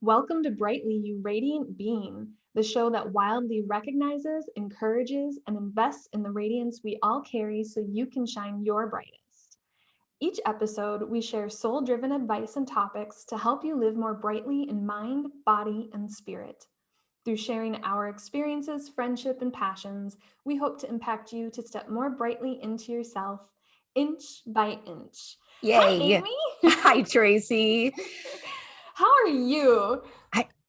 Welcome to Brightly, You Radiant Being, the show that wildly recognizes, encourages, and invests in the radiance we all carry so you can shine your brightest. Each episode, we share soul-driven advice and topics to help you live more brightly in mind, body, and spirit. Through sharing our experiences, friendship, and passions, we hope to impact you to step more brightly into yourself, inch by inch. Hi, Yay. Amy. Hi, Tracy. How are you?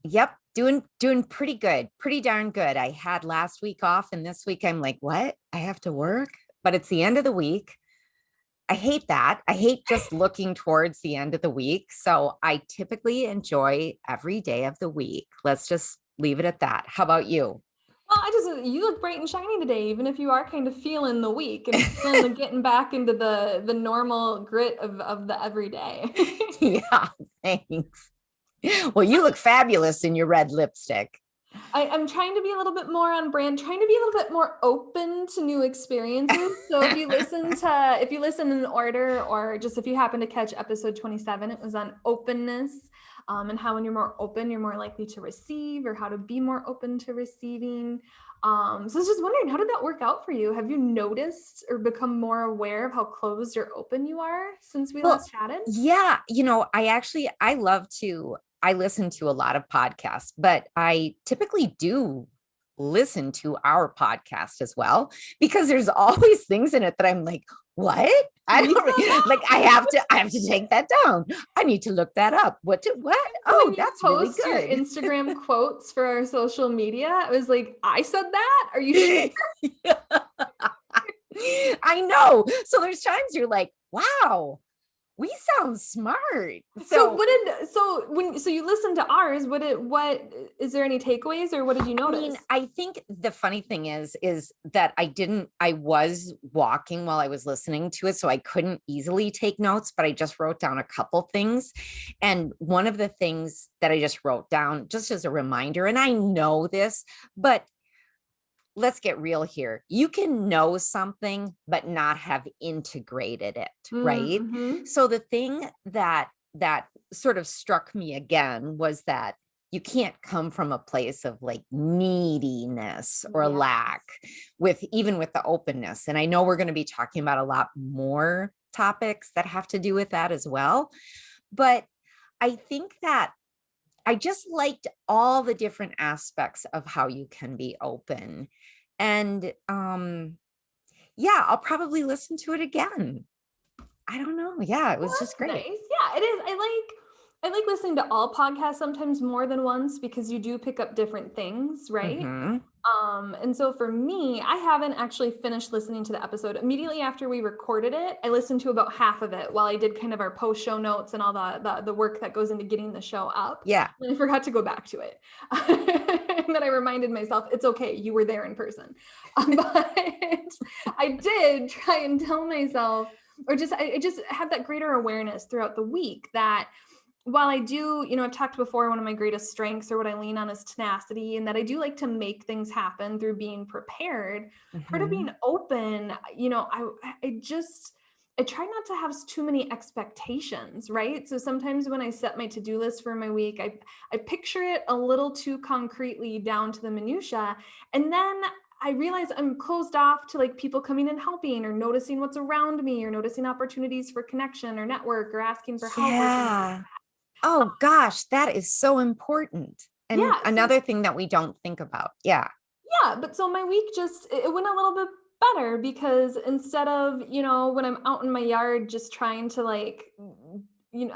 Yep, doing pretty good. Pretty darn good. I had last week off and this week I'm like, what? I have to work, but it's the end of the week. I hate that. I hate just looking towards the end of the week. So I typically enjoy every day of the week. Let's just leave it at that. How about you? Well, you look bright and shiny today, even if you are kind of feeling the week and feeling the getting back into the normal grit of the everyday. Yeah, thanks. Well, you look fabulous in your red lipstick. I'm trying to be a little bit more on brand, trying to be a little bit more open to new experiences. So if you listen in order, or just if you happen to catch episode 27, it was on openness, and how when you're more open, you're more likely to receive, or how to be more open to receiving. So I was just wondering, how did that work out for you? Have you noticed or become more aware of how closed or open you are since we Well, last chatted? yeah, I listen to a lot of podcasts, but I typically do listen to our podcast as well because there's always things in it that I'm like, what? I We said don't like that. I have to take that down. I need to look that up. What? When Oh, you that's really post your good. Instagram quotes for our social media, I was like, I said that? Are you sure? I know. So there's times you're like, wow, we sound smart. So so you listened to ours, what is there any takeaways or what did you I mean, notice? I think the funny thing is that I was walking while I was listening to it, so I couldn't easily take notes, but I just wrote down a couple things. And one of the things that I just wrote down, just as a reminder, and I know this, but let's get real here. You can know something, but not have integrated it, right? Mm-hmm. So the thing that sort of struck me again was that you can't come from a place of like neediness or Yeah. lack with even with the openness. And I know we're going to be talking about a lot more topics that have to do with that as well. But I think that I just liked all the different aspects of how you can be open. And yeah, I'll probably listen to it again. I don't know. Yeah, it Well, was just that's great. nice. Yeah, it is. I like listening to all podcasts sometimes more than once because you do pick up different things, right? Hmm. And so for me, I haven't actually finished listening to the episode. Immediately after we recorded it, I listened to about half of it while I did kind of our post show notes and all the work that goes into getting the show up. Yeah. And I forgot to go back to it. And then I reminded myself, it's okay, you were there in person. But I did try and tell myself, or I just had that greater awareness throughout the week that while I do, I've talked before, one of my greatest strengths or what I lean on is tenacity, and that I do like to make things happen through being prepared. Part of being Hmm. open, I try not to have too many expectations, right? So sometimes when I set my to-do list for my week, I picture it a little too concretely down to the minutia, and then I realize I'm closed off to like people coming and helping or noticing what's around me or noticing opportunities for connection or network or asking for help or things like Yeah. Oh gosh, that is so important. And yeah. So another thing that we don't think about. Yeah. yeah, but so my week just it went a little bit better because instead of, when I'm out in my yard just trying to like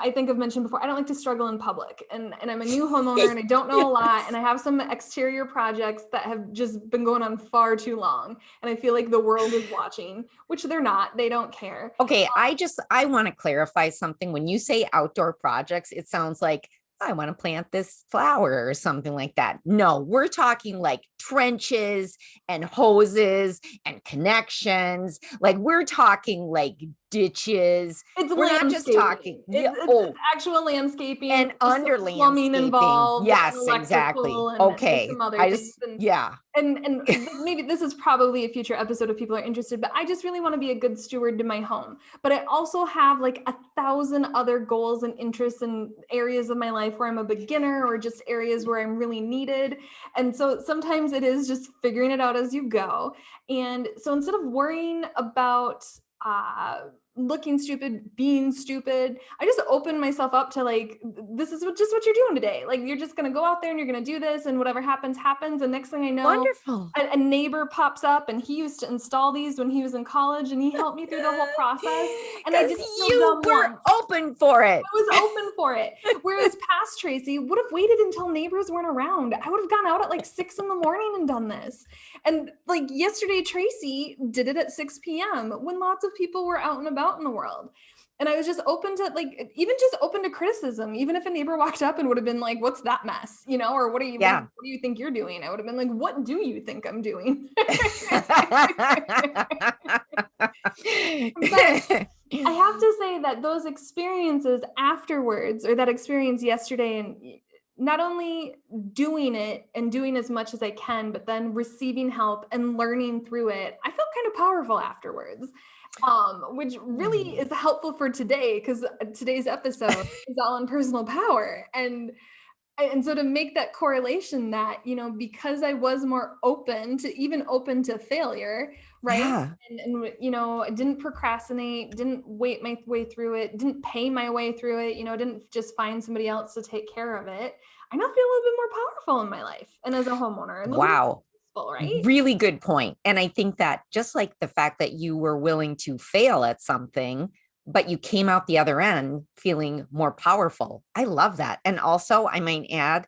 I think I've mentioned before, I don't like to struggle in public. And I'm a new homeowner and I don't know a lot and I have some exterior projects that have just been going on far too long and I feel like the world is watching, which they're not. They don't care. Okay, I want to clarify something. When you say outdoor projects, it sounds like I want to plant this flower or something like that. No, we're talking like trenches and hoses and connections. Like we're talking like ditches. It's We're not just landscaping. talking. Yeah. It's actual landscaping. And There's under some plumbing landscaping. involved and Yes, exactly. electrical and like Okay. some other things. Yeah. And maybe this is probably a future episode if people are interested, but I just really want to be a good steward to my home. But I also have like 1,000 other goals and interests in areas of my life where I'm a beginner or just areas where I'm really needed. And so sometimes it is just figuring it out as you go. And so instead of worrying about looking stupid, being stupid, I just opened myself up to like, this is just what you're doing today. Like, you're just going to go out there and you're going to do this, and whatever happens, happens. And next thing I know, Wonderful. a neighbor pops up, and he used to install these when he was in college, and he helped me through the whole process. And I Because didn't feel you dumb were once. open for it. I was open for it. Whereas past Tracy would have waited until neighbors weren't around. I would have gone out at like 6 in the morning and done this. And like yesterday, Tracy did it at 6 p.m. when lots of people were out and about in the world. And I was just open to like, even just open to criticism. Even if a neighbor walked up and would have been like, "What's that mess?" Or what do you think you're doing? I would have been like, "What do you think I'm doing?" But I have to say that those experiences afterwards, or that experience yesterday, and not only doing it and doing as much as I can, but then receiving help and learning through it, I felt kind of powerful afterwards, which really is helpful for today, because today's episode is all on personal power. And so to make that correlation that, because I was more open to failure, right? Yeah. And I didn't procrastinate, didn't wait my way through it, didn't pay my way through it, didn't just find somebody else to take care of it. I now feel a little bit more powerful in my life and as a homeowner, a little bit more Wow. peaceful, right? Really good point. And I think that just like the fact that you were willing to fail at something, but you came out the other end feeling more powerful. I love that. And also, I might add,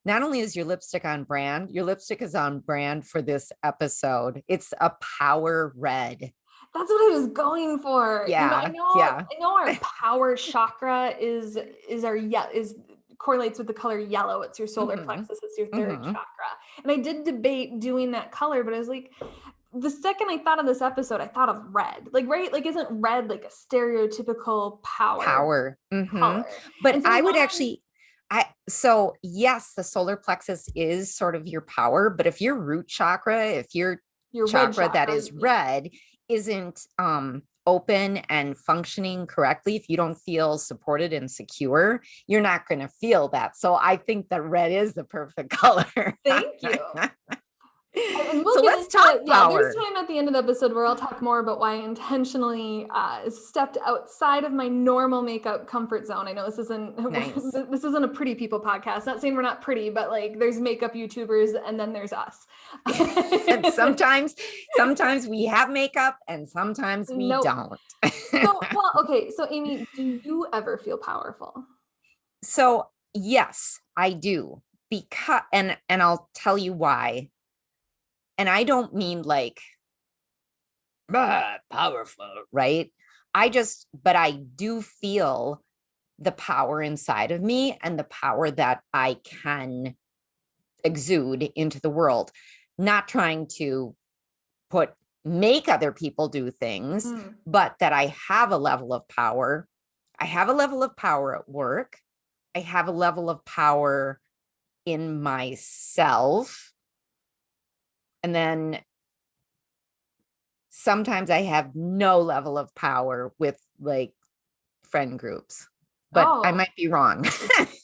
not only is your lipstick on brand, your lipstick is on brand for this episode. It's a power red. That's what I was going for. Yeah. I know our power chakra is correlates with the color yellow. It's your solar plexus, it's your third chakra. And I did debate doing that color, but I was like, the second I thought of this episode, I thought of red. Like, right? Like, isn't red like a stereotypical power color? But And so I would actually, so yes, the solar plexus is sort of your power, but if your root chakra, if your chakra that is red isn't open and functioning correctly, if you don't feel supported and secure, you're not going to feel that. So I think that red is the perfect color. Thank you. And so let's talk power. There's time at the end of the episode where I'll talk more about why I intentionally stepped outside of my normal makeup comfort zone. I know this isn't this isn't a pretty people podcast. Not saying we're not pretty, but like there's makeup YouTubers and then there's us. And sometimes we have makeup and sometimes we don't. So Amy, do you ever feel powerful? So yes, I do. Because and I'll tell you why. And I don't mean like powerful, right? But I do feel the power inside of me and the power that I can exude into the world, not trying to make other people do things, but that I have a level of power. I have a level of power at work. I have a level of power in myself. And then sometimes I have no level of power with like friend groups, but I might be wrong.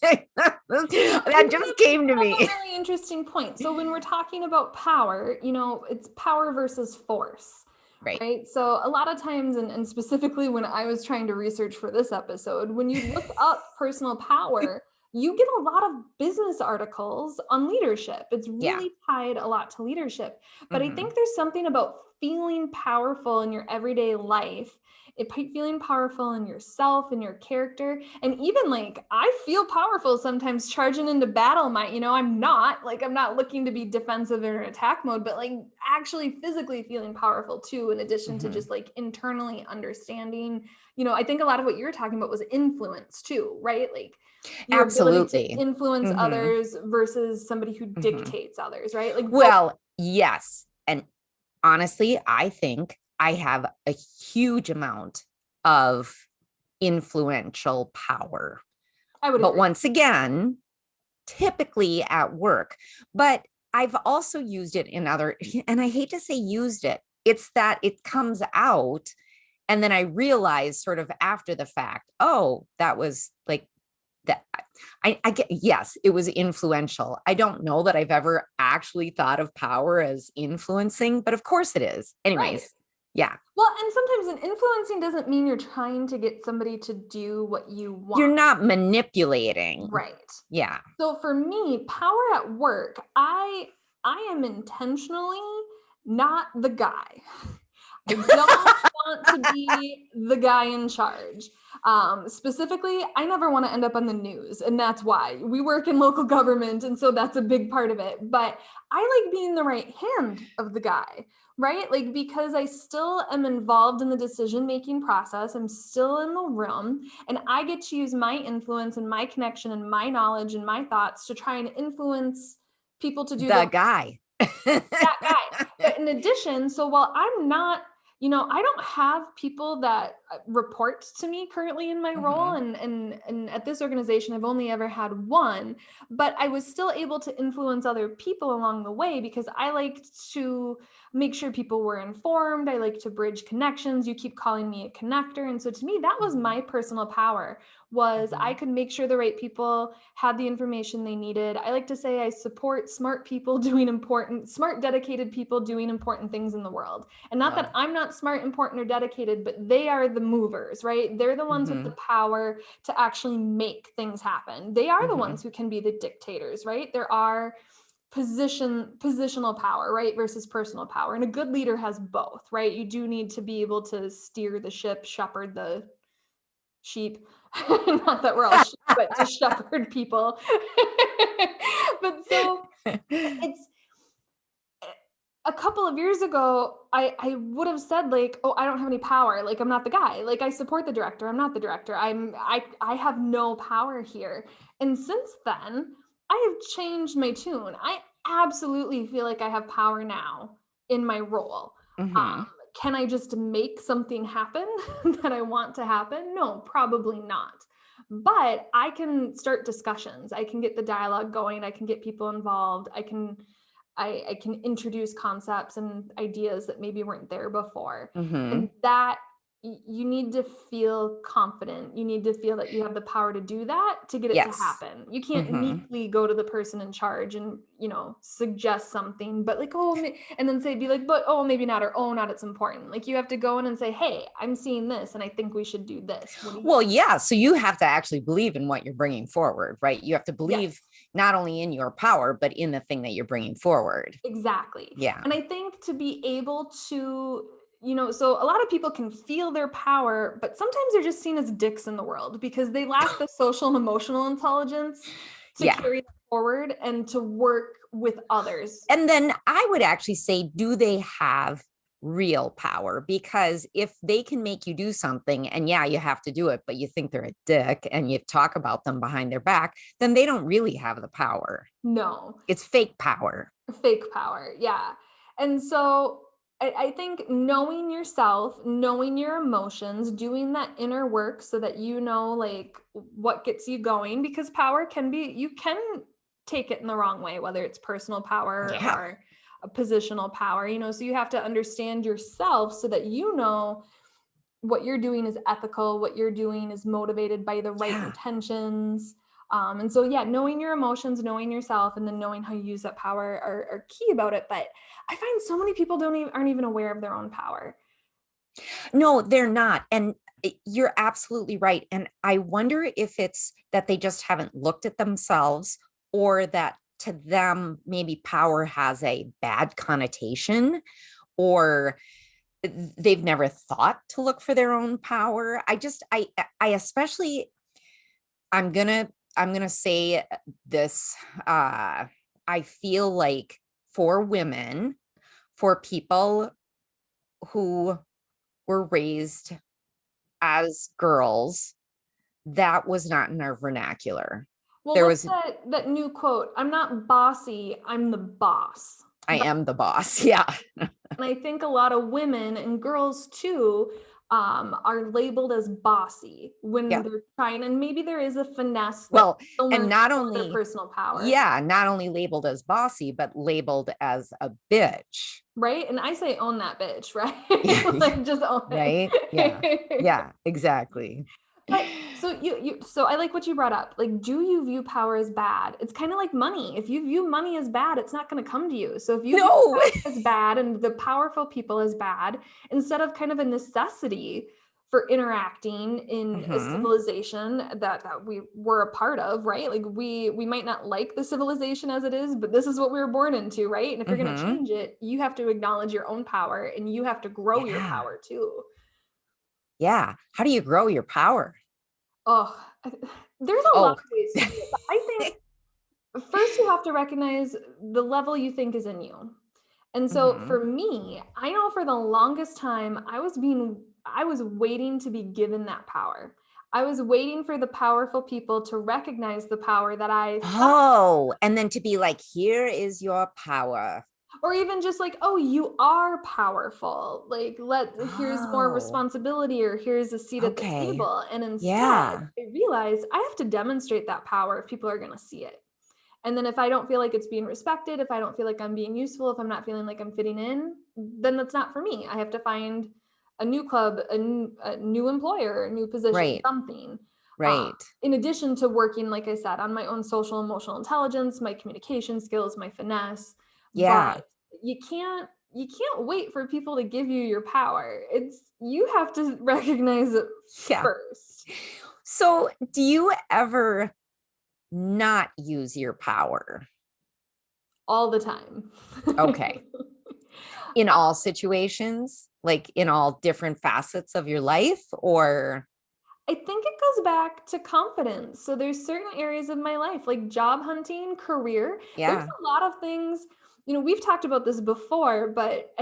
That just came to me. That's a really interesting point. So when we're talking about power, it's power versus force. Right. So a lot of times, and specifically when I was trying to research for this episode, when you look up personal power, you get a lot of business articles on leadership. It's really tied a lot to leadership. But I think there's something about feeling powerful in your everyday life, feeling powerful in yourself and your character. And even like, I feel powerful sometimes charging into battle. I'm not looking to be defensive or attack mode, but like actually physically feeling powerful too, in addition to just like internally understanding, I think a lot of what you're talking about was influence too, right? Like your ability to influence others versus somebody who dictates others, right? Like, well, yes. And honestly, I think I have a huge amount of influential power. I would But agree. once again, typically at work. But I've also used it in other, and I hate to say used it, it's that it comes out. And then I realize sort of after the fact, oh, that was like that. I get, yes, it was influential. I don't know that I've ever actually thought of power as influencing, but of course it is. Right. Anyways, yeah. Well, and sometimes an influencing doesn't mean you're trying to get somebody to do what you You're want. not manipulating. Right. Yeah. So for me, power at work, I am intentionally not the guy. I don't want to be the guy in charge. Specifically, I never want to end up on the news, and that's why we work in local government, and so that's a big part of it. But I like being the right hand of the guy, right? Like, because I still am involved in the decision making process, I'm still in the room, and I get to use my influence and my connection and my knowledge and my thoughts to try and influence people to do The the guy. that guy. But in addition, so while I'm not, I don't have people that report to me currently in my role, Mhm. and at this organization, I've only ever had one, but I was still able to influence other people along the way because I liked to make sure people were informed. I like to bridge connections. You keep calling me a connector, and so to me, that was Mhm. my personal power. Was I Mhm. could make sure the right people had the information they needed. I like to say I support smart people doing smart, dedicated people doing important things in the world. And not that Love. I'm not smart, important, or dedicated, but they are the movers, right? They're the ones with the Mhm. power to actually make things happen. They are the ones Mhm. who can be the dictators, right? There are positional power, right, versus personal power. And a good leader has both, right? You do need to be able to steer the ship, shepherd the sheep. Not that we're all sheep, but to shepherd people. But so it's a couple of years ago, I would have said like, oh, I don't have any power. Like I'm not the guy. Like I support the director. I'm not the director. I have no power here. And since then, I have changed my tune. I absolutely feel like I have power now in my role. Mhm. Can I just make something happen that I want to happen? No, probably not. But I can start discussions. I can get the dialogue going. I can get people involved. I can introduce concepts and ideas that maybe weren't there before. And Mhm. that you need to feel confident. You need to feel that you have the power to do that to get it to Yes. happen. You can't Mhm. meekly go to the person in charge and, suggest something, but like, oh, and then be like, but oh, maybe not, or oh, not, it's important. Like you have to go in and say, hey, I'm seeing this and I think we should do this. What do you Well, think? yeah. So you have to actually believe in what you're bringing forward, right? You have to believe Yes. not only in your power, but in the thing that you're bringing forward. Exactly. Yeah. And I think to be able to, so a lot of people can feel their power, but sometimes they're just seen as dicks in the world because they lack the social and emotional intelligence to Yeah. carry that forward and to work with others. And then I would actually say, do they have real power? Because if they can make you do something and yeah, you have to do it, but you think they're a dick and you talk about them behind their back, then they don't really have the power. No, It's fake power. fake power. Yeah. And so I think knowing yourself, knowing your emotions, doing that inner work so that you know like what gets you going, because power can be, you can take it in the wrong way, whether it's personal power Yeah. or a positional power, so you have to understand yourself so that you know what you're doing is ethical, what you're doing is motivated by the right Yeah. intentions. And so, yeah, knowing your emotions, knowing yourself, and then knowing how you use that power are key about it. But I find so many people aren't even aware of their own power. No, they're not. And you're absolutely right. And I wonder if it's that they just haven't looked at themselves or that to them, maybe power has a bad connotation or they've never thought to look for their own power. I especially, I'm gonna say this. I feel like for women, for people who were raised as girls, that was not in our vernacular. Well, There what's was, that new quote? I'm not bossy, I'm the boss. I am the boss. Yeah. And I think a lot of women and girls too are labeled as bossy when Yep. they're trying, and maybe there is a finesse that Well, and someone not for their only, personal power, yeah, not only labeled as bossy, but labeled as a bitch. right? And I say own that bitch, right? Yeah. Like just own Right. Yeah. it. Yeah, exactly. But so so I like what you brought up. Like, do you view power as bad? It's kind of like money. If you view money as bad, it's not going to come to you. So if you view No. power as bad and the powerful people as bad, instead of kind of a necessity for interacting in a Hmm. civilization that we were a part of, right? Like we might not like the civilization as it is, but this is what we were born into, right? And if you're going to Hmm. change it, you have to acknowledge your own power and you have to grow your Yeah. power too. Yeah. How do you grow your power? Oh, there's a lot Oh. of ways to do it, but I think first you have to recognize the level you think is in you. And so Hmm. for me, I know for the longest time I was waiting to be given that power. I was waiting for the powerful people to recognize the power that I felt, Oh, and then to be like, here is your power. or even just like, oh, you are powerful. Like, here's more Oh, responsibility, or here's a seat at the okay. table. And instead, Yeah. I realized I have to demonstrate that power if people are going to see it. And then if I don't feel like it's being respected, if I don't feel like I'm being useful, if I'm not feeling like I'm fitting in, then that's not for me. I have to find a new club, a new employer, a new position, Right. something. Right. In addition to working, like I said, on my own social emotional intelligence, my communication skills, my finesse. Yeah. But you can't wait for people to give you your power. You have to recognize it Yeah. first. So, do you ever not use your power? All the time. Okay. In all situations, like in all different facets of your life, or I think it goes back to confidence. So there's certain areas of my life, like job hunting, career. There's yeah. a lot of things, we've talked about this before, but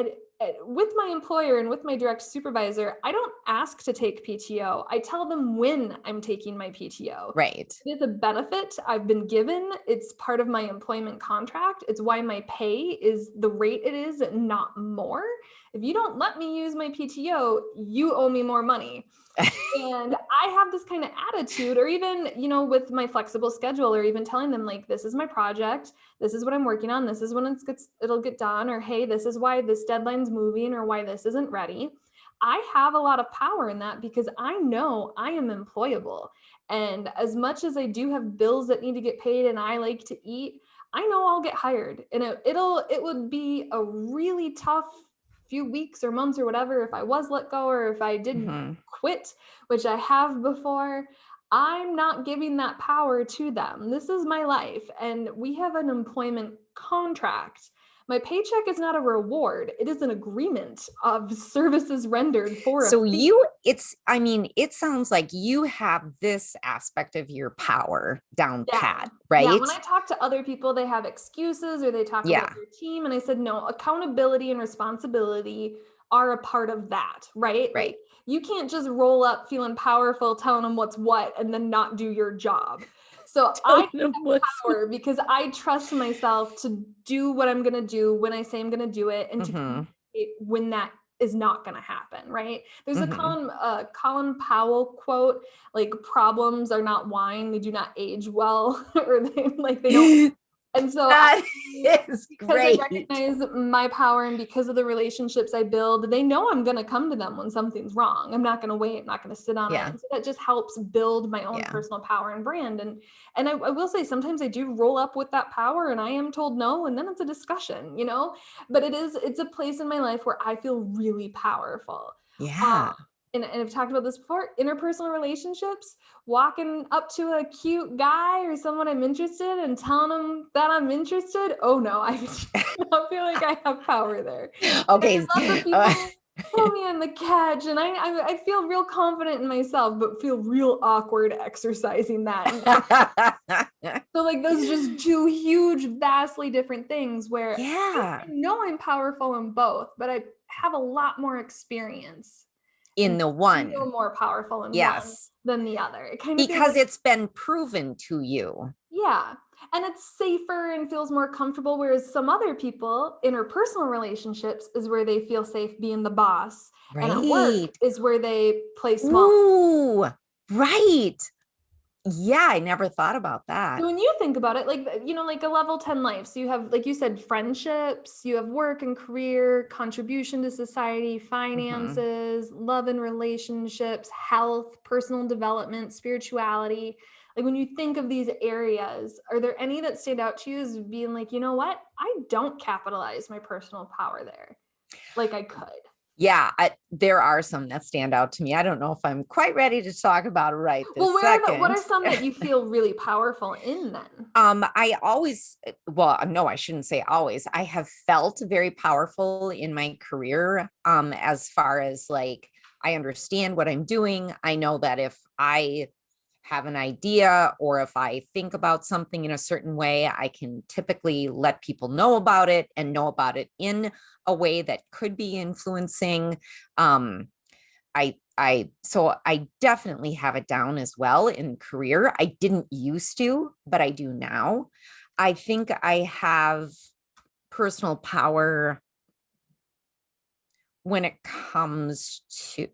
with my employer and with my direct supervisor, I don't ask to take PTO. I tell them when I'm taking my PTO. Right. It is a benefit I've been given. It's part of my employment contract. It's why my pay is the rate it is, not more. If you don't let me use my PTO, you owe me more money. And I have this kind of attitude, or even, with my flexible schedule, or even telling them like, this is my project, this is what I'm working on, this is when it'll get done, or hey, this is why this deadline's moving, or why this isn't ready. I have a lot of power in that because I know I am employable. And as much as I do have bills that need to get paid and I like to eat, I know I'll get hired. And it would be a really tough few weeks or months or whatever if I was let go, or if I did Hmm. quit, which I have before. I'm not giving that power to them. This is my life, and we have an employment contract. My paycheck is not a reward, it is an agreement of services rendered for a So fee. I mean, it sounds like you have this aspect of your power down Yeah. pat, Yeah. right? When I talk to other people, they have excuses or they talk about Yeah. their team. And I said, no, accountability and responsibility are a part of that, right? Right. Like, you can't just roll up feeling powerful, telling them what's what, and then not do your job. So I Telling them what's power because I trust myself to do what I'm going to do when I say I'm going to do it, and to hmm communicate when that is not going to happen, right? There's a hmm Colin Powell quote, like, problems are not wine, they do not age well, or they don't. And so That is because I great. recognize my power and because of the relationships I build, they know I'm going to come to them when something's wrong. I'm not going to wait. I'm not going to sit on it. Yeah. And so that just helps build my own Yeah. personal power and brand. And I will say sometimes I do roll up with that power and I am told no, and then it's a discussion, but it's a place in my life where I feel really powerful. Yeah. And I've talked about this before, interpersonal relationships, walking up to a cute guy or someone I'm interested in and telling them that I'm interested. Oh no, I do not feel like I have power there. And Okay. I love the people pull me on the catch, and I feel real confident in myself, but feel real awkward exercising that. So like those are just two huge, vastly different things where I Yeah. know I'm powerful in both, but I have a lot more experience In and the feel one. more powerful in one Yes. than the other. It kind of feels Because like, it's been proven to you. yeah. And it's safer and feels more comfortable. Whereas some other people, interpersonal relationships is where they feel safe being the boss. And at work Right. is where they play small. Ooh, right. Yeah, I never thought about So that. when you think about it, like, like a level 10 life, so you have, like you said, friendships, you have work and career, contribution to society, Mhm. finances, love and relationships, health, personal development, spirituality. Like when you think of these areas, are there any that stand out to you as being like, you know what? I don't capitalize my personal power there like I could. Yeah, there are some that stand out to me. I don't know if I'm quite ready to talk about it right Well, this what are second. some that you feel really powerful in then? I always, well, no, I shouldn't say always. I have felt very powerful in my career, as far as like I understand what I'm doing. I know that if I have an idea or if I think about something in a certain way, I can typically let people know about it and know about it in a way that could be influencing. So I definitely have it down as well in career. I didn't used to, but I do now. I think I have personal power when it comes to,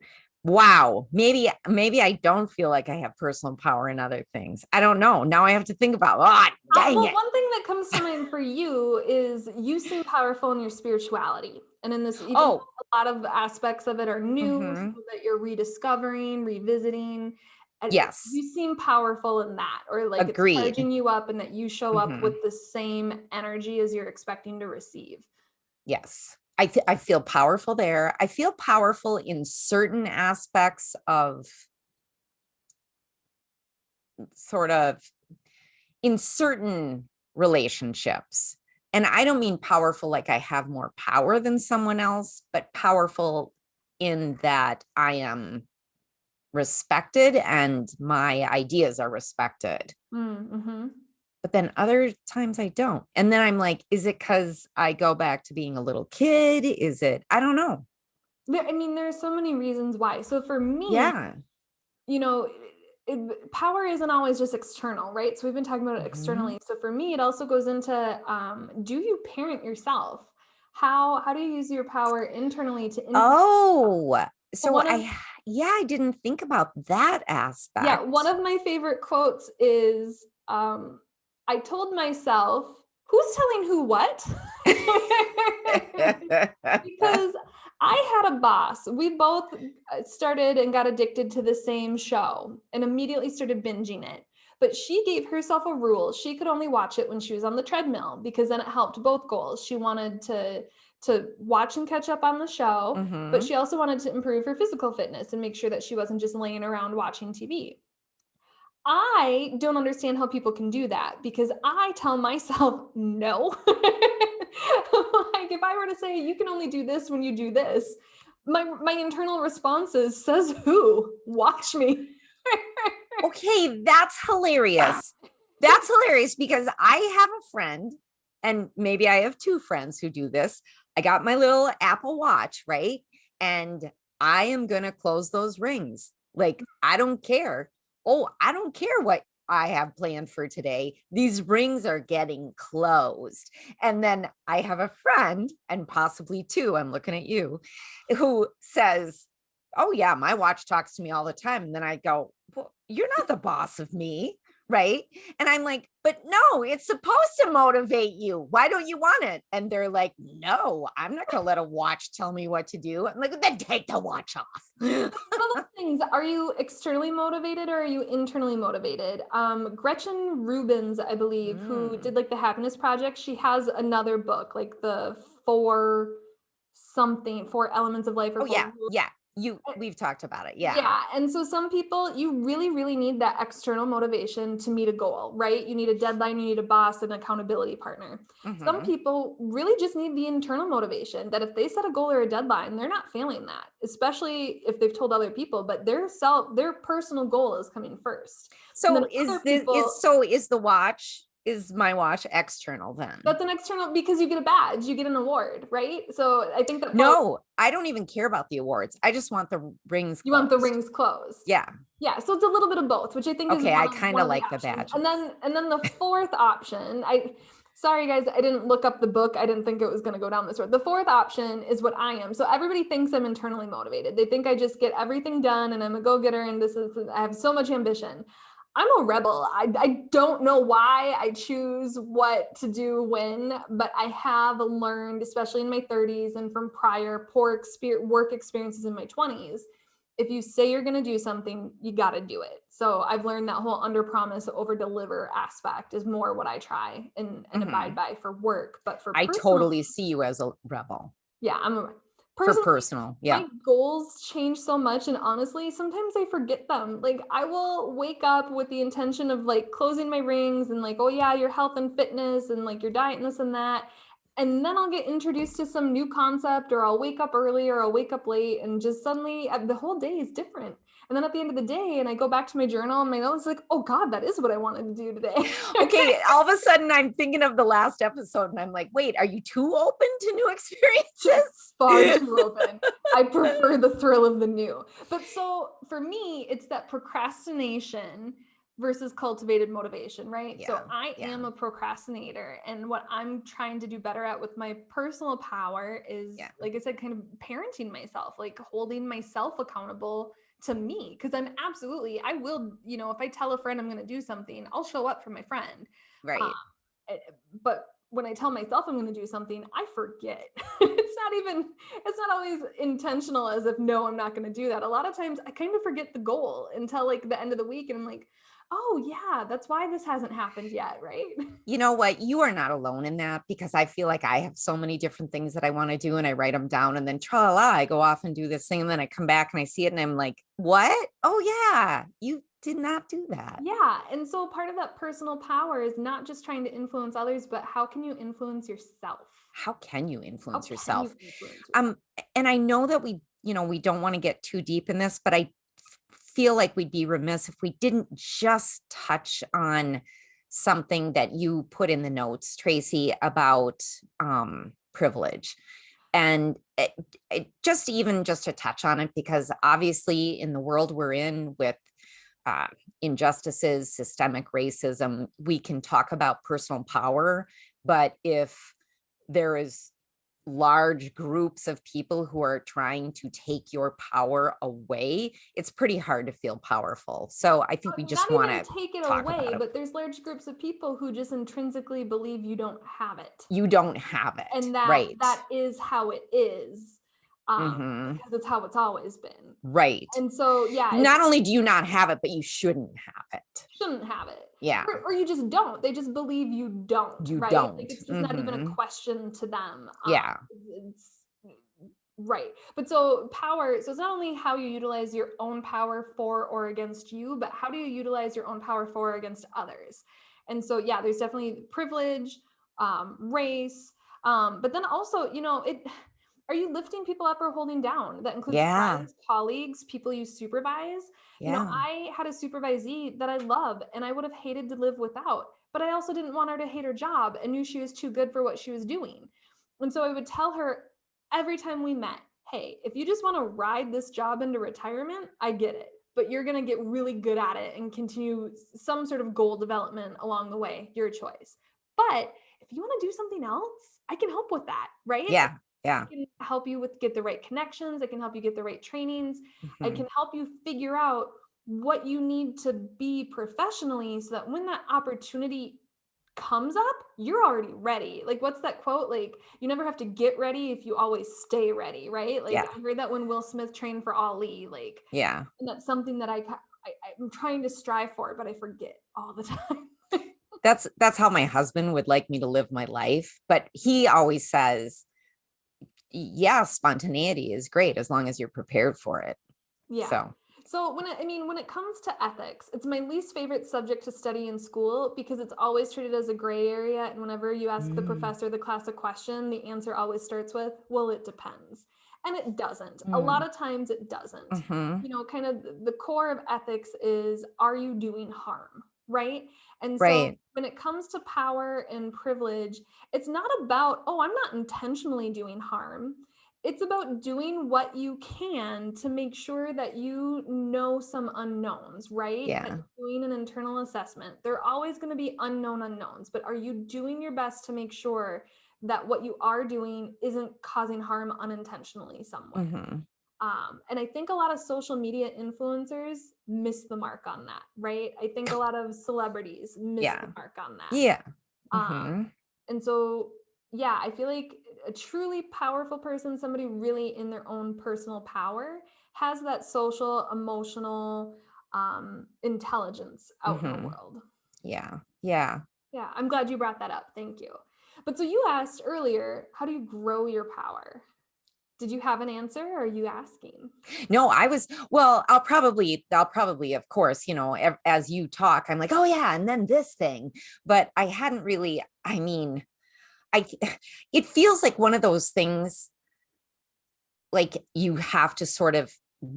wow, maybe I don't feel like I have personal power in other things. I don't know. Now I have to think about, oh, dang Well, it. one thing that comes to mind for you is you seem powerful in your spirituality. And in this, even Oh, though a lot of aspects of it are new, mhm. some that you're rediscovering, revisiting, you Yes, seem powerful in that, or like it's agreed. charging you up and that you show up with Mhm. the same energy as you're expecting to receive. Yes. I feel powerful there. I feel powerful in certain aspects of sort of in certain relationships. And I don't mean powerful like I have more power than someone else, but powerful in that I am respected and my ideas are respected. Mm-hmm. But then other times I don't. And then I'm like, is it because I go back to being a little kid? Is it? I don't know. I mean, there's so many reasons why. So for me, Yeah. you know, power isn't always just external, right? So we've been talking about it Mhm. externally. So for me, it also goes into do you parent yourself? How do you use your power internally to influence? Oh, so One of yeah, I didn't think about that Yeah, one aspect. of my favorite quotes is I told myself, who's telling who what? Because I had a boss. We both started and got addicted to the same show and immediately started binging it. But she gave herself a rule. She could only watch it when she was on the treadmill because then it helped both goals. She wanted to watch and catch up on the show, but Hmm. she also wanted to improve her physical fitness and make sure that she wasn't just laying around watching TV. I don't understand how people can do that because I tell myself no. Like if I were to say you can only do this when you do this, my internal response is says who? Watch me. Okay, that's hilarious. That's hilarious because I have a friend, and maybe I have two friends who do this. I got my little Apple Watch, right? And I am going to close those rings. Like, I don't care. Oh, I don't care what I have planned for today. These rings are getting closed. And then I have a friend, and possibly two, I'm looking at you, who says, oh yeah, my watch talks to me all the time. And then I go, well, you're not the boss of me, right? And I'm like, but no, it's supposed to motivate you. Why don't you want it? And they're like, no, I'm not going to let a watch tell me what to do. I'm like, then take the watch off. One of those things, are you externally motivated or are you internally motivated? Gretchen Rubins, I believe, who did Mm. like the Happiness Project, she has another book, like the four elements of life or Oh four yeah, rules. yeah. We've talked about it. Yeah. Yeah. And so some people, you really, really need that external motivation to meet a goal, right? You need a deadline, you need a boss, an accountability partner. Some Hmm. people really just need the internal motivation that if they set a goal or a deadline, they're not failing that, especially if they've told other people, but their personal goal is coming first. And then So other people, is the watch? is my wash external then? That's an external because you get a badge, you get an award, right? So I think that probably No, I don't even care about the awards. I just want the rings you want the closed. rings closed. Yeah. Yeah, so it's a little bit of both, which I think is Okay, I one kind of of the like the options. badges. And then the fourth option, sorry guys, I didn't look up the book. I didn't think it was going to go down this road. The fourth option is what I am. So everybody thinks I'm internally motivated. They think I just get everything done and I'm a go-getter and I have so much ambition. I'm a rebel. I don't know why I choose what to do when, but I have learned, especially in my 30s and from prior poor work experiences in my 20s, if you say you're going to do something, you got to do it. So I've learned that whole under promise, over deliver aspect is more what I try and abide Mhm. by for work. But for I personal, totally see you as a rebel yeah, for personally, personal. Yeah. my goals change so much. And honestly, sometimes I forget them. Like I will wake up with the intention of like closing my rings and like, oh yeah, your health and fitness and like your diet and this and that. And then I'll get introduced to some new concept, or I'll wake up early or I'll wake up late, and just suddenly the whole day is different. And then at the end of the day, and I go back to my journal and my notes, like, oh God, that is what I wanted to do today. Okay, all of a sudden I'm thinking of the last episode and I'm like, wait, are you too open to new Far experiences? too open. I prefer the thrill of the new. But so for me, it's that procrastination versus cultivated motivation, right? So Yeah. I Yeah. am a procrastinator. And what I'm trying to do better at with my personal power is, Yeah. like I said, kind of parenting myself, like holding myself accountable to me. Cause I will, if I tell a friend I'm going to do something, I'll show up for my friend. Um, Right. but when I tell myself I'm going to do something, I forget. It's not always intentional as if, no, I'm not going to do that. A lot of times I kind of forget the goal until like the end of the week. And I'm like, oh yeah, that's why this hasn't happened yet. Right. You know what? You are not alone in that, because I feel like I have so many different things that I want to do and I write them down and then tra la, I go off and do this thing. And then I come back and I see it and I'm like, what? Oh, yeah, you did not do that. Yeah. And so part of that personal power is not just trying to influence others, but how can you influence yourself? How can you How influence can you yourself? influence yourself? Um, and I know that we don't want to get too deep in this, but I feel like we'd be remiss if we didn't just touch on something that you put in the notes, Tracy, about privilege. And just to touch on it, because obviously in the world we're in with uh, injustices, systemic racism, we can talk about personal power, but if there is large groups of people who are trying to take your power away, it's pretty hard to feel powerful. So I think we Not just want even to take it talk away, about it. but there's large groups of people who just intrinsically believe you don't have it. You don't have it. And Right. that is how it is, Hmm. because it's how it's always been. Right. And so, yeah, it Not only do you not have it, but you shouldn't have it. shouldn't have it. Yeah. Or you just don't. They just believe you don't, You right? don't. Like it's just not even a Hmm. question to them. Yeah. It's right. But so power, so it's not only how you utilize your own power for or against you, but how do you utilize your own power for or against others? And so, yeah, there's definitely privilege, race, but then also, are you lifting people up or holding down? That includes Yeah. friends, colleagues, people you supervise. Yeah. I had a supervisee that I love and I would have hated to live without, but I also didn't want her to hate her job and knew she was too good for what she was doing. And so I would tell her every time we met, hey, if you just want to ride this job into retirement, I get it. But you're going to get really good at it and continue some sort of goal development along the way, your choice. But if you want to do something else, I can help with that, right? Yeah. I Yeah. can help you with get the right connections. I can help you get the right trainings. I Hmm. can help you figure out what you need to be professionally so that when that opportunity comes up, you're already ready. Like, what's that quote? Like, you never have to get ready if you always stay ready, right? Like, Yeah. I heard that when Will Smith trained for Ali, like, Yeah. and that's something that I'm trying to strive for, but I forget all the time. That's how my husband would like me to live my life. But he always says, yeah, spontaneity is great as long as you're prepared for it. Yeah. So, So when it comes to ethics, it's my least favorite subject to study in school because it's always treated as a gray area. And whenever you ask the mm, professor the class a question, the answer always starts with, well, it depends. And it doesn't. A lot mm, of times it doesn't. hmm, Kind of the core of ethics is, are you doing harm? right? And so Right. when it comes to power and privilege, it's not about, oh, I'm not intentionally doing harm. It's about doing what you can to make sure that you know some unknowns, right? That Yeah. you're doing an internal assessment. There are always going to be unknown unknowns, but are you doing your best to make sure that what you are doing isn't causing harm unintentionally somewhere? Hmm. And I think a lot of social media influencers miss the mark on that, right? I think a lot of celebrities miss the Yeah. mark on that. Yeah. Um, Hmm. and so, yeah, I feel like a truly powerful person, somebody really in their own personal power, has that social, emotional intelligence out in the Hmm. world. Yeah. Yeah. Yeah, I'm glad you brought that up. Thank you. But so you asked earlier, how do you grow your power? Did you have an answer or are you asking? No, well, I'll probably, of course, as you talk, I'm like, oh yeah, and then this thing. But I hadn't really, I mean, I, it feels like one of those things, like you have to sort of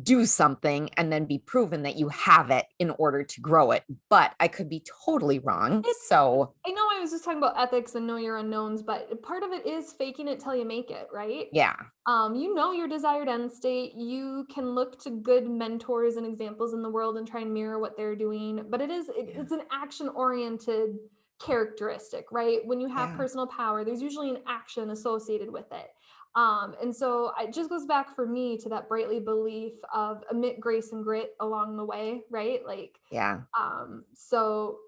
do something and then be proven that you have it in order to grow it. But I could be totally wrong. So I know I was just talking about ethics and know your unknowns, but part of it is faking it till you make it, right? yeah, You know your desired end state. You can look to good mentors and examples in the world and try and mirror what they're doing. But yeah, it's an action oriented characteristic, right? When you have yeah, personal power, there's usually an action associated with it. And so it just goes back for me to that Brightly belief of emit grace and grit along the way, right? yeah. So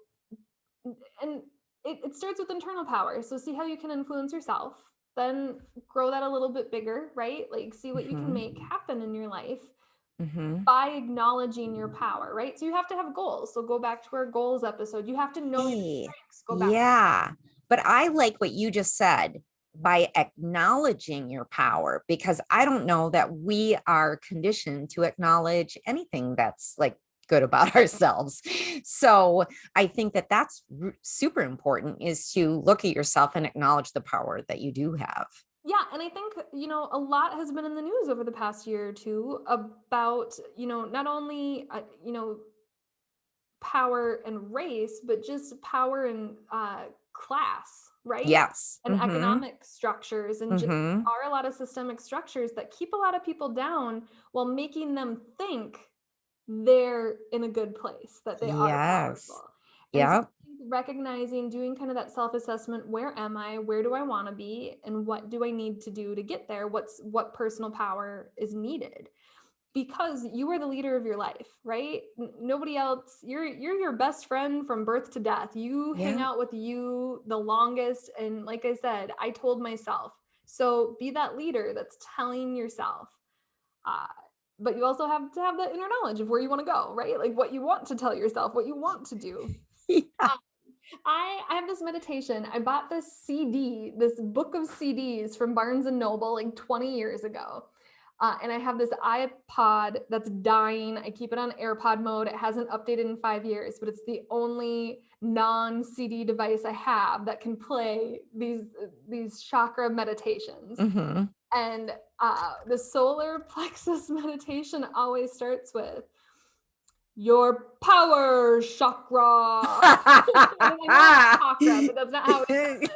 and it starts with internal power. So see how you can influence yourself, then grow that a little bit bigger, right? Like see what you can Hmm. make happen in your life Hmm. by acknowledging your power, right? So you have to have goals. So go back to our goals episode. You have to know your Hey, strengths. Go back. yeah. But I like what you just said by acknowledging your power, because I don't know that we are conditioned to acknowledge anything that's like good about ourselves. So I think that that's super important, is to look at yourself and acknowledge the power that you do have. Yeah, and I think, a lot has been in the news over the past year or two about, not only, power and race, but just power and class, right? Yes. And Hmm. economic structures, and just Hmm. are a lot of systemic structures that keep a lot of people down while making them think they're in a good place, that they are Yes. powerful. And so Yep. recognizing, doing kind of that self-assessment, where am I? Where do I want to be? And what do I need to do to get there? What personal power is needed? Because you are the leader of your life, right? Nobody else. You're your best friend from birth to death. You hang Yeah. out with you the longest, and like I said, I told myself, so be that leader that's telling yourself. uh, but you also have to have that inner knowledge of where you want to go, right? Like what you want to tell yourself, what you want to do. Yeah. I have this meditation. I bought this CD, this book of CDs from Barnes and Noble like 20 years ago. And I have this iPod that's dying. I keep it on AirPod mode. It hasn't updated in 5 years, but it's the only non-CD device I have that can play these chakra meditations. Hmm. And the solar plexus meditation always starts with your power chakra. And I know it's chakra, but that's not how it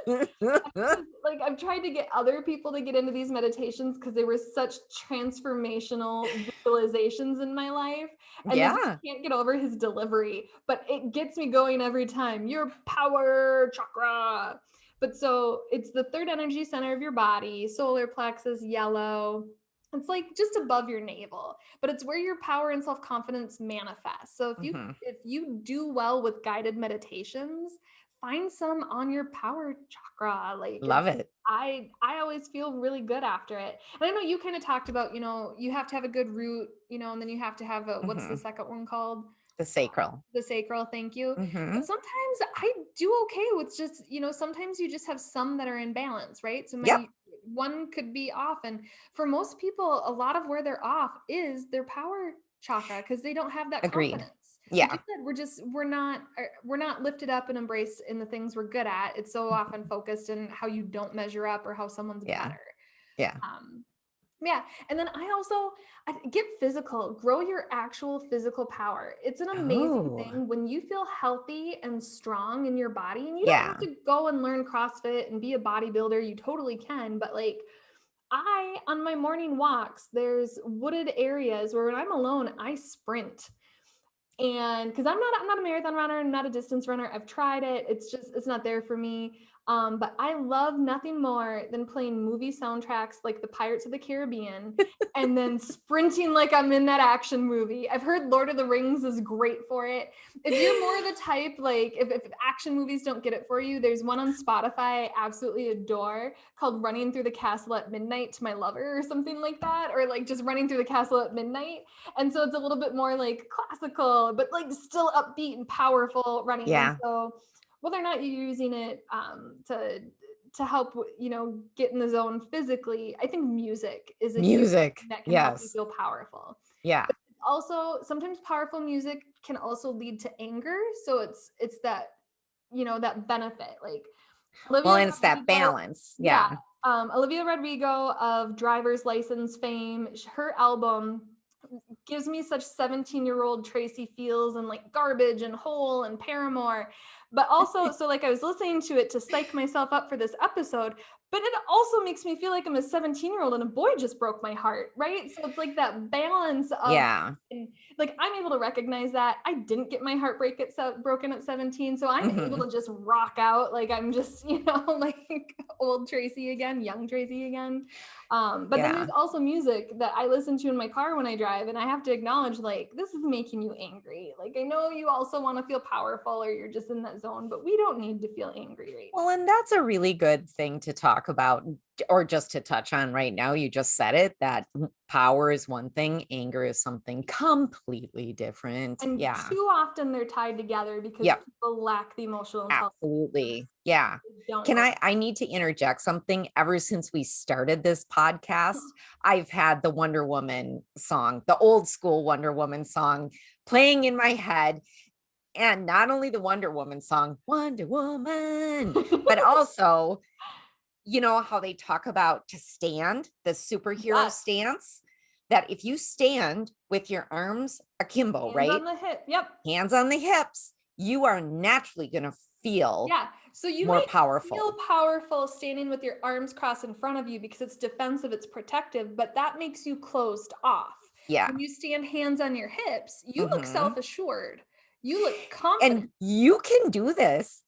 like I've tried to get other people to get into these meditations because they were such transformational visualizations in my life, and they just Yeah. can't get over his delivery, but it gets me going every time. Your power chakra. But so it's the third energy center of your body, solar plexus, yellow. It's like just above your navel, but it's where your power and self-confidence manifest. So Hmm. if you do well with guided meditations, find some on your power chakra. Like Love it's it. I always feel really good after it. And I know you kind of talked about, you have to have a good root, and then you have to have a, what's the Hmm. second one called? The sacral. The sacral, thank you. But Hmm. sometimes I do okay with just, sometimes you just have some that are in balance, right? So my Yep. one could be off. And for most people, a lot of where they're off is their power chakra because they don't have that Agreed. confidence. Like you Yeah. said, we're not lifted up and embraced in the things we're good at. It's so often Mhm. focused in how you don't measure up or how someone's Yeah. better. Yeah. Um, Yeah. And then I get physical, grow your actual physical power. It's an amazing Oh, thing when you feel healthy and strong in your body. And you don't have yeah. to go and learn CrossFit and be a bodybuilder. You totally can. But like, on my morning walks, there's wooded areas where when I'm alone, I sprint. And because I'm not a marathon runner, I'm not a distance runner. I've tried it. It's not there for me. But I love nothing more than playing movie soundtracks like the Pirates of the Caribbean and then sprinting like I'm in that action movie. I've heard Lord of the Rings is great for it. If you're more the type, like if action movies don't get it for you, there's one on Spotify I absolutely adore called Running Through the Castle at Midnight to My Lover or something like that, or like just Running Through the Castle at Midnight. And so it's a little bit more like classical, but like still upbeat and powerful running. And Yeah. so whether or not you're using it to help, get in the zone physically, I think music is a huge Music. thing that can help you Yes. feel powerful. Yeah. Also, sometimes powerful music can also lead to anger. So it's that, that benefit. Like Well, Olivia and it's that Rodrigo, balance. yeah. Yeah. Olivia Rodrigo of Driver's License fame, her album gives me such 17-year-old Tracy feels and like Garbage and Hole and Paramore. But also, so like I was listening to it to psych myself up for this episode, but it also makes me feel like I'm a 17-year-old and a boy just broke my heart, right? So it's like that balance of Yeah. like I'm able to recognize that I didn't get my heart broken at 17, so I'm able Hmm. to just rock out like I'm just like old Tracy again, young Tracy again. But then there's Yeah. also music that I listen to in my car when I drive, and I have to acknowledge like this is making you angry. Like I know you also want to feel powerful or you're just in that zone, but we don't need to feel angry right Well, and that's a really good thing to talk about or just to touch on right now. You just said it that power is one thing, anger is something completely different. now. And Yeah. too often they're tied together because Yep. people lack the emotional intelligence. Absolutely. Yeah. They don't Can know. I need to interject something. Ever since we started this podcast, I've had the Wonder Woman song, the old school Wonder Woman song playing in my head. And not only the Wonder Woman song, Wonder Woman, but also, you know how they talk about to stand, the superhero Yes. stance, that if you stand with your arms akimbo, Hands right? on the hip. Yep. Hands on the hips, you are naturally going to feel Yeah. So you more might feel powerful. powerful standing with your arms crossed in front of you because it's defensive, it's protective, but that makes you closed off. Yeah. When you stand hands on your hips, you look Hmm. self-assured. You look confident. And you can do this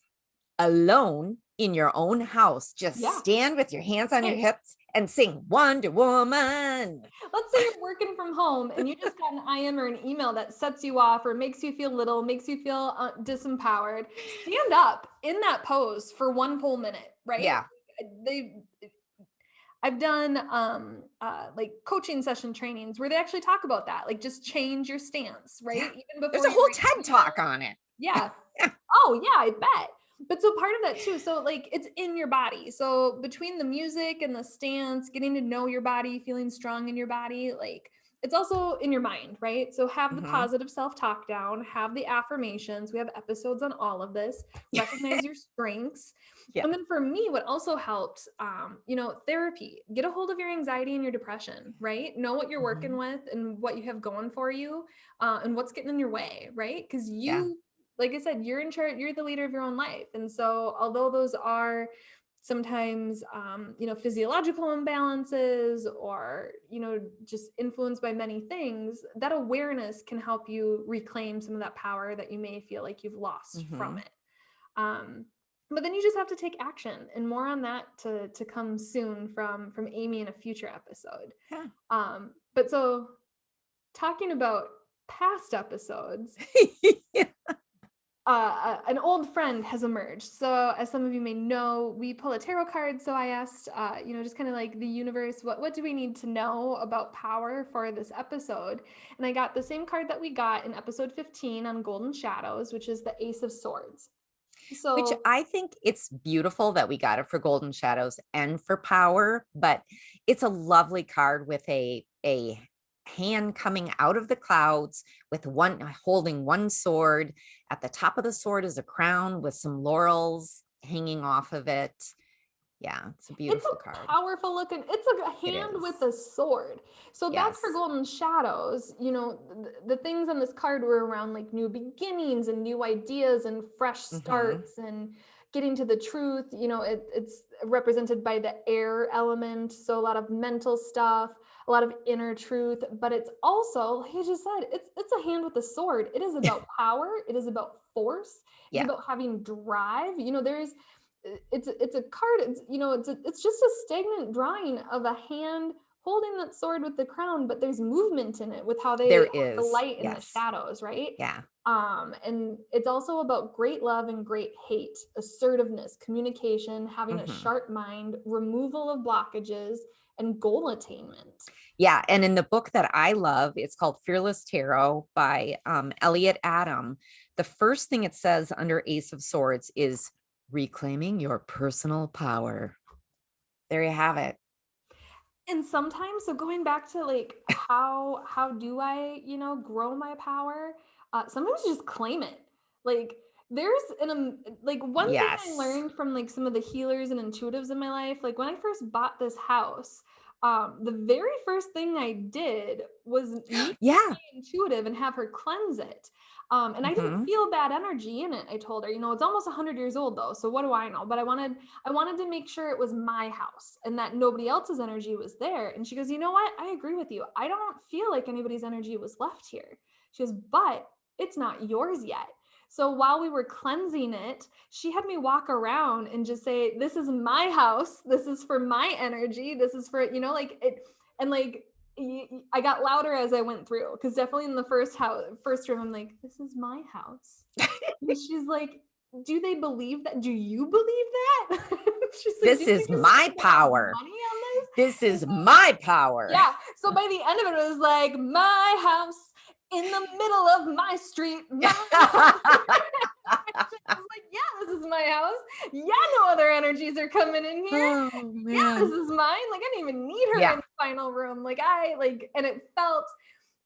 alone in your own house. Just Yeah. stand with your hands on your Hey, hips and sing Wonder Woman. let's say you're working from home and you just got an IM or an email that sets you off or makes you feel little, makes you feel disempowered. Stand up in that pose for one full minute, right? Yeah. They I've done like coaching session trainings where they actually talk about that, like just change your stance, right? Yeah. Even There's before a you whole write an TED email. talk on it. Yeah. Yeah. Oh, yeah, I bet. But so part of that too, so like it's in your body. So between the music and the stance, getting to know your body, feeling strong in your body, like it's also in your mind, right? So have the Hmm. positive self-talk down, have the affirmations. We have episodes on all of this. Recognize your strengths. Yeah. And then for me, what also helped, therapy. Get a hold of your anxiety and your depression, right? Know what you're working Hmm. with and what you have going for you, and what's getting in your way, right? Because Yeah. like I said, you're in charge, you're the leader of your own life. And so, although those are sometimes, physiological imbalances or, just influenced by many things, that awareness can help you reclaim some of that power that you may feel like you've lost from Hmm. it. Um, but then you just have to take action, and more on that to come soon from Amy in a future episode. Yeah. But so talking about past episodes, Yeah. an old friend has emerged. So, as some of you may know, we pull a tarot card. So, I asked, just kind of like the universe, what do we need to know about power for this episode? And I got the same card that we got in episode 15 on Golden Shadows, which is the Ace of Swords. Which So, I think it's beautiful that we got it for Golden Shadows and for Power, but it's a lovely card with a hand coming out of the clouds with one holding one sword. At the top of the sword is a crown with some laurels hanging off of it. Yeah, it's a It's beautiful a card. powerful looking, it's a It hand with is. a sword. So back for Yes. Golden Shadows, the things on this card were around like new beginnings and new ideas and fresh Mm-hmm. starts and getting to the truth. It's represented by the air element. So a lot of mental stuff, a lot of inner truth, but it's also, like I just said, it's a hand with a sword. It is about power. It is about force. It's Yeah, about having drive. It's a card. It's just a stagnant drawing of a hand holding that sword with the crown, but there's movement in it with how they there have the is. light and the Yes. shadows, right? Yeah. And it's also about great love and great hate, assertiveness, communication, having a Mm-hmm. sharp mind, removal of blockages, and goal attainment. Yeah. And in the book that I love, it's called Fearless Tarot by Elliot Adam. The first thing it says under Ace of Swords is reclaiming your personal power. There you have it. And sometimes, so going back to like how do I grow my power, sometimes you just claim it. Like there's like one thing I Yes. learned from like some of the healers and intuitives in my life, like when I first bought this house, the very first thing I did was meet Yeah. my intuitive and have her cleanse it. And I didn't Mm-hmm. feel bad energy in it. I told her, it's almost 100 years old though, so what do I know? But I wanted to make sure it was my house and that nobody else's energy was there. And she goes, you know what? I agree with you. I don't feel like anybody's energy was left here. She goes, but it's not yours yet. So while we were cleansing it, she had me walk around and just say, this is my house. This is for my energy. This is for, like it. And like, I got louder as I went through because definitely in the first room, I'm like, this is my house. And she's like, do they believe that? Do you believe that? She's like, do This you think is this is my gonna have power. money on this? This And is so, my power. yeah. So by the end of it, it was like, my house in the middle of my street, my house. I was like, yeah, this is my house. Yeah, no other energies are coming in here. Oh Yeah, this man. is mine. Like, I didn't even need her in Yeah. the final room. And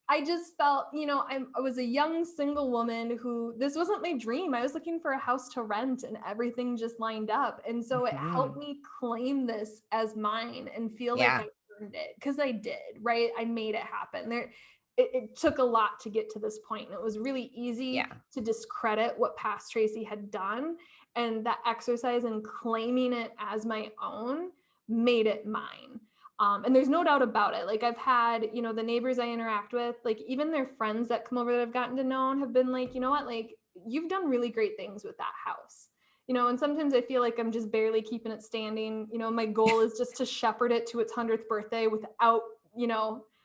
I just felt, I was a young single woman who this wasn't my dream. I was looking for a house to rent and everything just lined up. And so it helped Mhm. me claim this as mine and feel like Yeah. I earned it because I did, right? I made it happen. It took a lot to get to this point. And it was really easy Yeah. to discredit what past Tracy had done. And that exercise and claiming it as my own made it mine. And there's no doubt about it. Like I've had, the neighbors I interact with, like even their friends that come over that I've gotten to know have been like, you know what, like you've done really great things with that house. And sometimes I feel like I'm just barely keeping it standing. My goal is just to shepherd it to its 100th birthday without,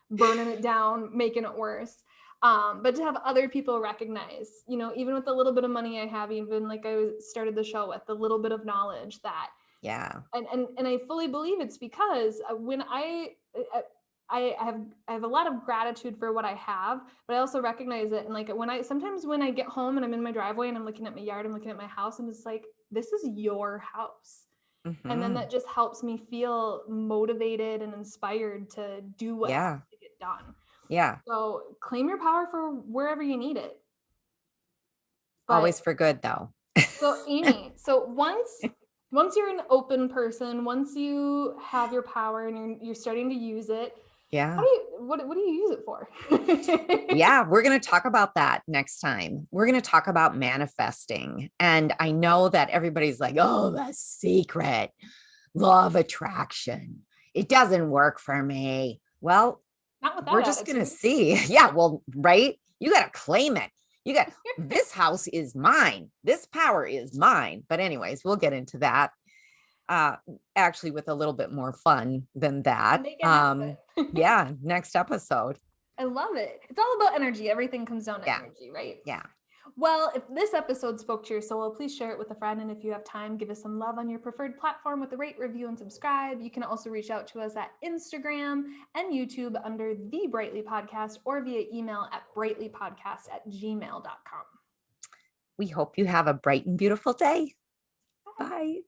burning it down, making it worse. But to have other people recognize, even with the little bit of money I have, even like I started the show with, the little bit of knowledge that Yeah. and I fully believe it's because when I have a lot of gratitude for what I have, but I also recognize it. And like when I get home and I'm in my driveway and I'm looking at my yard, I'm looking at my house, I'm just like, this is your house. And then Mhm. that just helps me feel motivated and inspired to do what has Yeah. to get done. Yeah. So claim your power for wherever you need it. But Always for good though. so Amy, so once you're an open person, once you have your power and you're starting to use it, Yeah. what do you use it for? Yeah, we're going to talk about that next time. We're going to talk about manifesting. And I know that everybody's like, "Oh, the secret, law of attraction. It doesn't work for me." Well, Not with we're that just going to attitude. see. Yeah, well, right? You got to claim it. You got this house is mine. This power is mine. But anyways, we'll get into that uh actually with a little bit more fun than that. Make it happen. Yeah, next episode. I love it. It's all about energy. Everything comes down to Yeah. energy, right? Yeah. Well, if this episode spoke to your soul, please share it with a friend. And if you have time, give us some love on your preferred platform with a rate, review, and subscribe. You can also reach out to us at Instagram and YouTube under The Brightly Podcast or via email at brightlypodcast@gmail.com. We hope you have a bright and beautiful day. Bye. Bye.